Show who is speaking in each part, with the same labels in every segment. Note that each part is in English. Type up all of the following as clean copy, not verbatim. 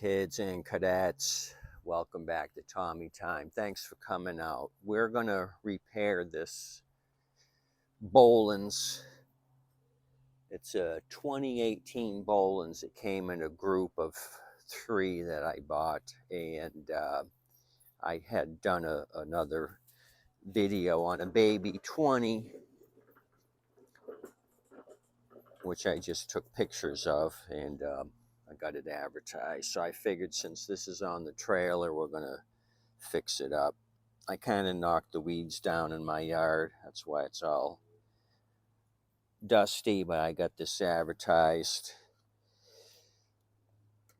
Speaker 1: kids and cadets. Welcome back to Tommy Time. Thanks for coming out. We're going to repair this Bolens. It's a 2018 Bolens. It came in a group of 3 that I bought, and I had done another video on a baby 20, which I just took pictures of, and I got it advertised. So I figured since this is on the trailer, we're going to fix it up. I kind of knocked the weeds down in my yard. That's why it's all dusty, but I got this advertised.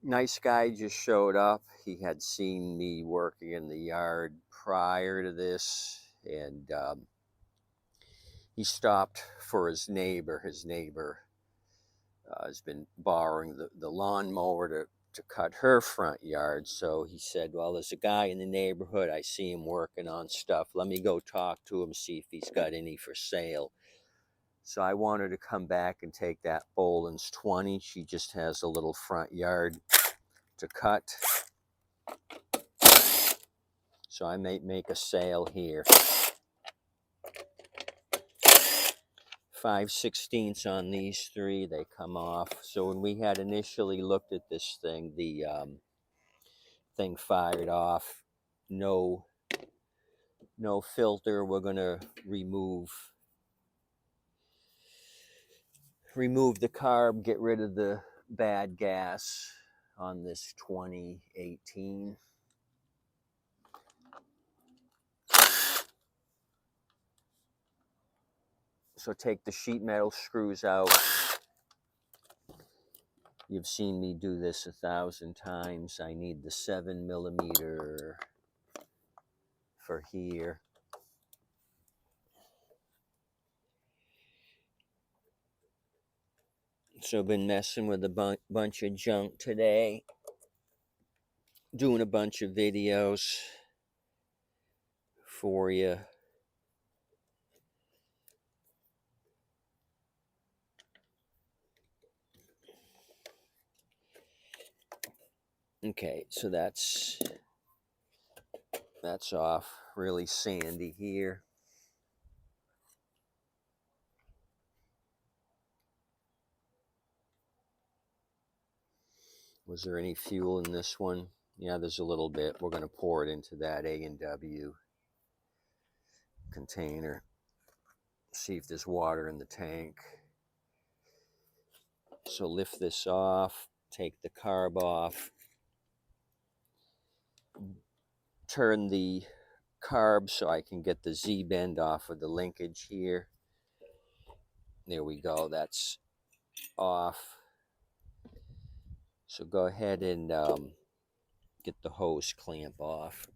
Speaker 1: Nice guy just showed up. He had seen me working in the yard prior to this, and he stopped for his neighbor. His neighbor has been borrowing the lawnmower to cut her front yard. So he said, well, there's a guy in the neighborhood. I see him working on stuff. Let me go talk to him, see if he's got any for sale. So I wanted to come back and take that Bolens 20. She just has a little front yard to cut. So I may make a sale here. 5/16 on these 3, they come off. So when we had initially looked at this thing, the thing fired off. No filter. We're gonna remove the carb, get rid of the bad gas on this 2018. So take the sheet metal screws out. You've seen me do this 1,000 times. I need the 7mm for here. So been messing with a bunch of junk today. Doing a bunch of videos for you. Okay, so that's off. Really sandy here. Was there any fuel in this one? Yeah, there's a little bit. We're going to pour it into that A&W container. See if there's water in the tank. So lift this off. Take the carb off. Turn the carb so I can get the Z-bend off of the linkage here. There we go. That's off. So go ahead and get the hose clamp off.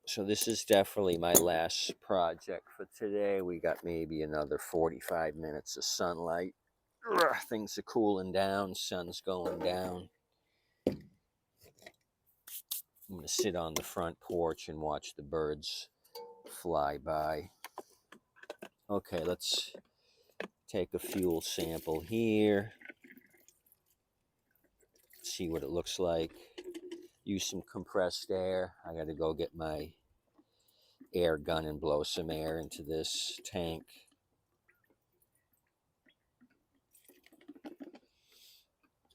Speaker 1: So this is definitely my last project for today. We got maybe another 45 minutes of sunlight. Things are cooling down. Sun's going down. I'm going to sit on the front porch and watch the birds fly by. Okay, let's take a fuel sample here. See what it looks like. Use some compressed air. I got to go get my air gun and blow some air into this tank.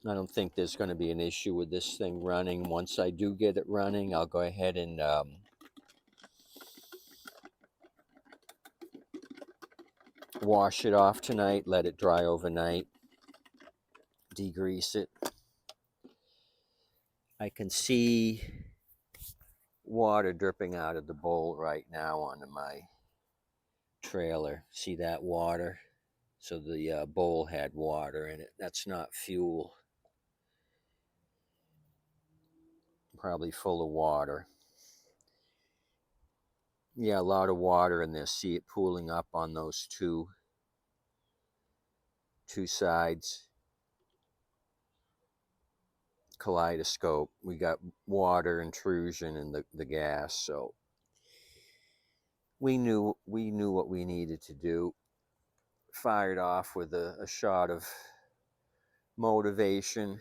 Speaker 1: I don't think there's going to be an issue with this thing running. Once I do get it running, I'll go ahead and wash it off tonight, let it dry overnight, degrease it. I can see water dripping out of the bowl right now onto my trailer. See that water? So the bowl had water in it. That's not fuel. Probably full of water. Yeah, a lot of water in this. See it pooling up on those two sides. Kaleidoscope. We got water intrusion in the gas, so we knew what we needed to do. fired off with a shot of motivation,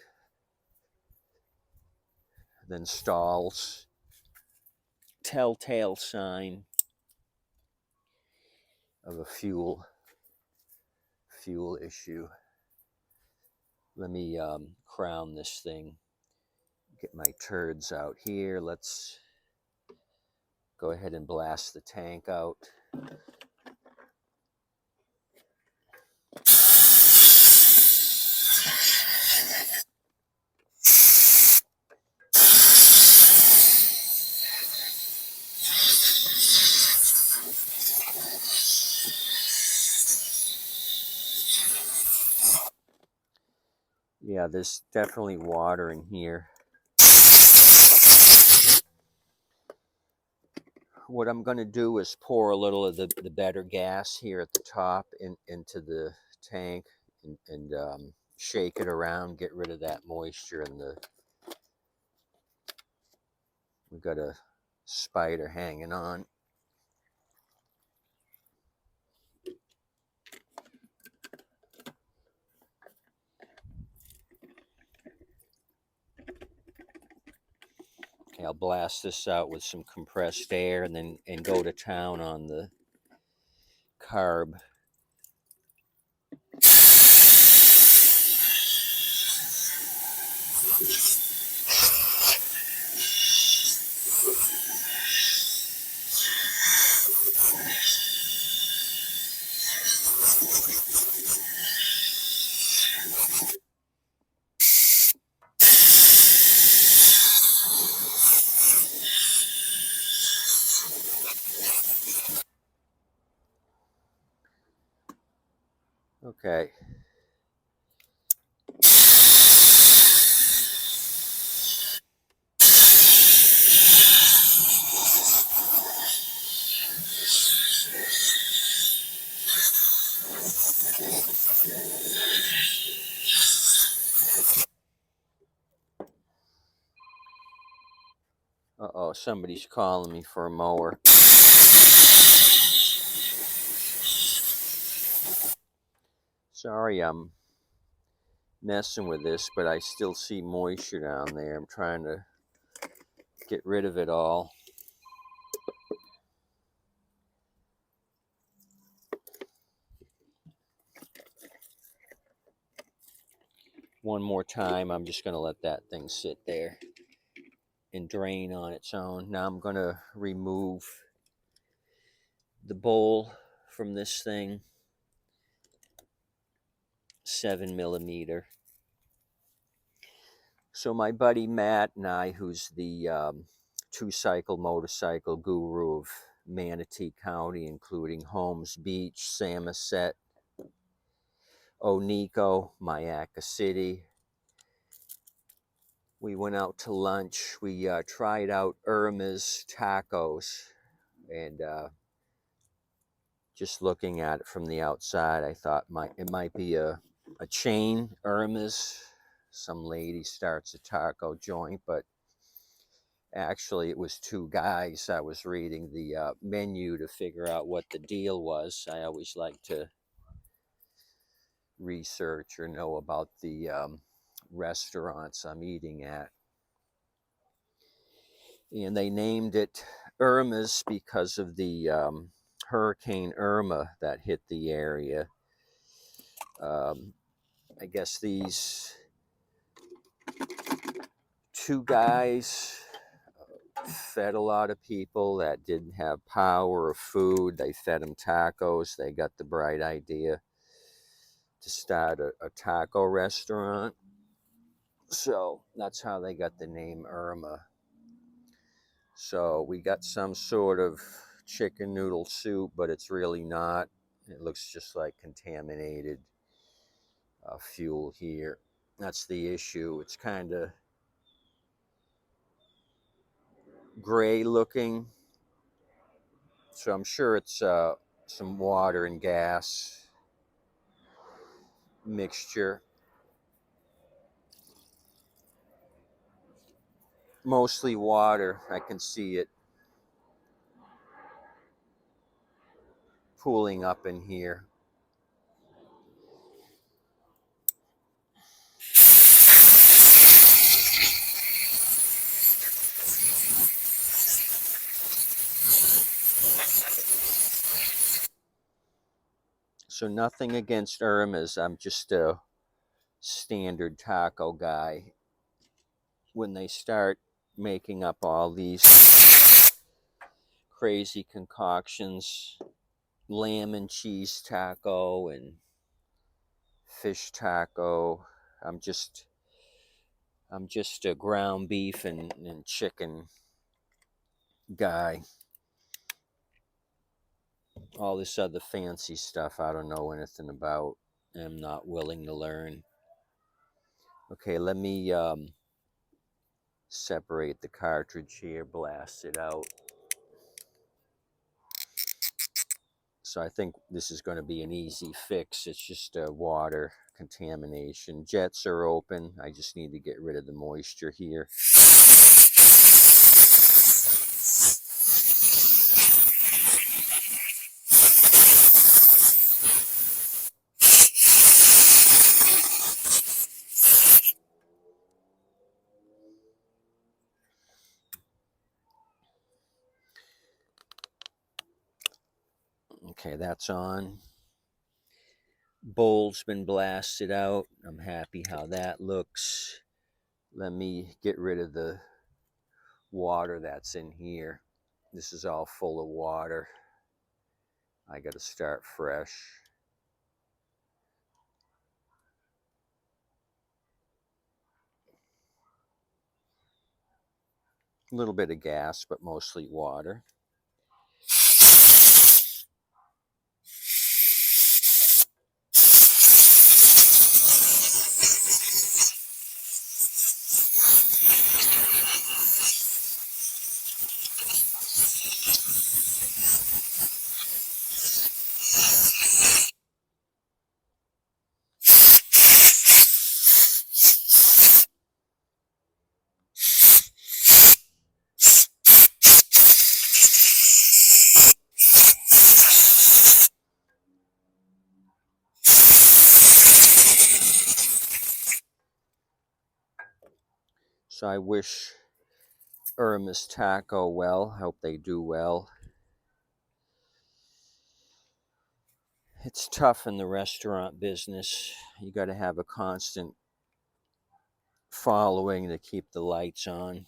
Speaker 1: then stalls. Telltale sign of a fuel issue. Let me crown this thing, get my turds out here. Let's go ahead and blast the tank out. Yeah, there's definitely water in here. What I'm going to do is pour a little of the better gas here at the top into the tank and shake it around, get rid of that moisture in the... We've got a spider hanging on. Okay, I'll blast this out with some compressed air and go to town on the carb. Okay. Uh-oh, somebody's calling me for a mower. Sorry I'm messing with this, but I still see moisture down there. I'm trying to get rid of it all. One more time, I'm just going to let that thing sit there and drain on its own. Now I'm going to remove the bowl from this thing, 7mm. So my buddy Matt and I, who's the two-cycle motorcycle guru of Manatee County, including Holmes Beach, Samoset, Oneiko, Mayaca City. We went out to lunch. We tried out Irma's tacos, and just looking at it from the outside, I thought it might be a chain, Irma's. Some lady starts a taco joint, but actually it was two guys. I was reading the menu to figure out what the deal was. I always like to research or know about the restaurants I'm eating at. And they named it Irma's because of the Hurricane Irma that hit the area. I guess these two guys fed a lot of people that didn't have power or food. They fed them tacos. They got the bright idea to start a taco restaurant. So that's how they got the name Irma. So we got some sort of chicken noodle soup, but it's really not. It looks just like contaminated fuel here. That's the issue. It's kind of gray looking. So I'm sure it's some water and gas mixture. Mostly water. I can see it pooling up in here. So nothing against Irma's. I'm just a standard taco guy. When they start making up all these crazy concoctions, lamb and cheese taco and fish taco, I'm just a ground beef and chicken guy. All this other fancy stuff I don't know anything about. I'm not willing to learn. Okay, let me separate the cartridge here, blast it out. So I think this is going to be an easy fix. It's just a water contamination. Jets are open. I just need to get rid of the moisture here. Okay, that's on. Bowl's been blasted out. I'm happy how that looks. Let me get rid of the water that's in here. This is all full of water. I got to start fresh. A little bit of gas, but mostly water. So I wish Irma's Taco well. Hope they do well. It's tough in the restaurant business. You got to have a constant following to keep the lights on.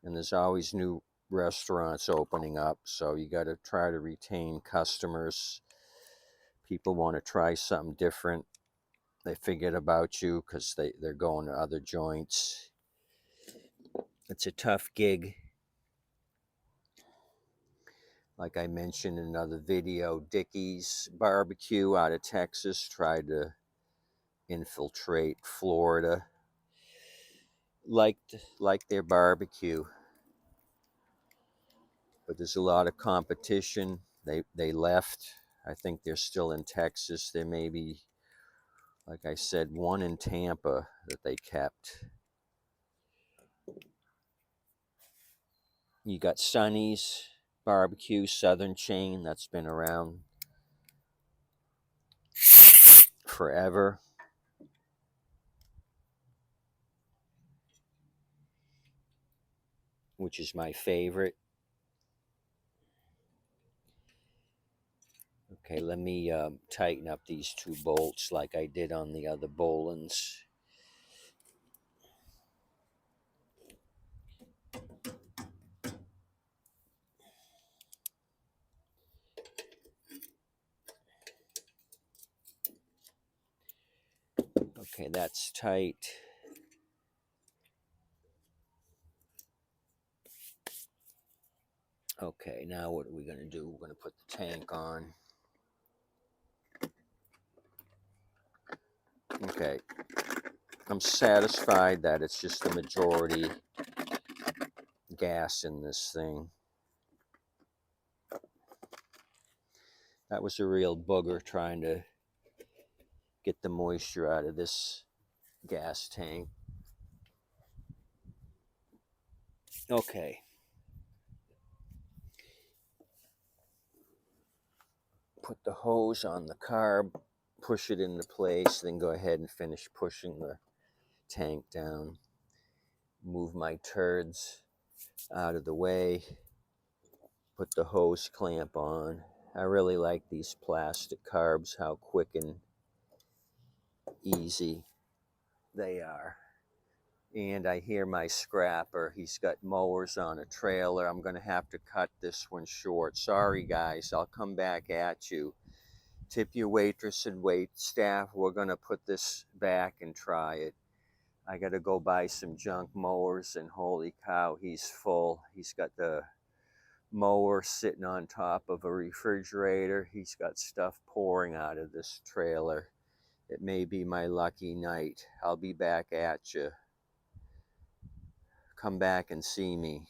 Speaker 1: And there's always new restaurants opening up. So you got to try to retain customers. People want to try something different. They forget about you because they're going to other joints. It's a tough gig. Like I mentioned in another video, Dickey's Barbecue out of Texas tried to infiltrate Florida. Liked their barbecue, but there's a lot of competition. They left. I think they're still in Texas. There may be, like I said, one in Tampa that they kept. You got Sonny's Barbecue, Southern chain that's been around forever. Which is my favorite. Okay, let me tighten up these two bolts like I did on the other Bolens. Okay, that's tight. Okay, now what are we going to do? We're going to put the tank on. Okay, I'm satisfied that it's just the majority gas in this thing. That was a real booger trying to get the moisture out of this gas tank. Okay. Put the hose on the carb, push it into place, then go ahead and finish pushing the tank down. Move my turds out of the way. Put the hose clamp on. I really like these plastic carbs, how quick and easy they are. And I hear my scrapper. He's got mowers on a trailer. I'm going to have to cut this one short. Sorry, guys. I'll come back at you. Tip your waitress and wait staff. We're going to put this back and try it. I got to go buy some junk mowers, and holy cow, he's full. He's got the mower sitting on top of a refrigerator. He's got stuff pouring out of this trailer. It may be my lucky night. I'll be back at you. Come back and see me.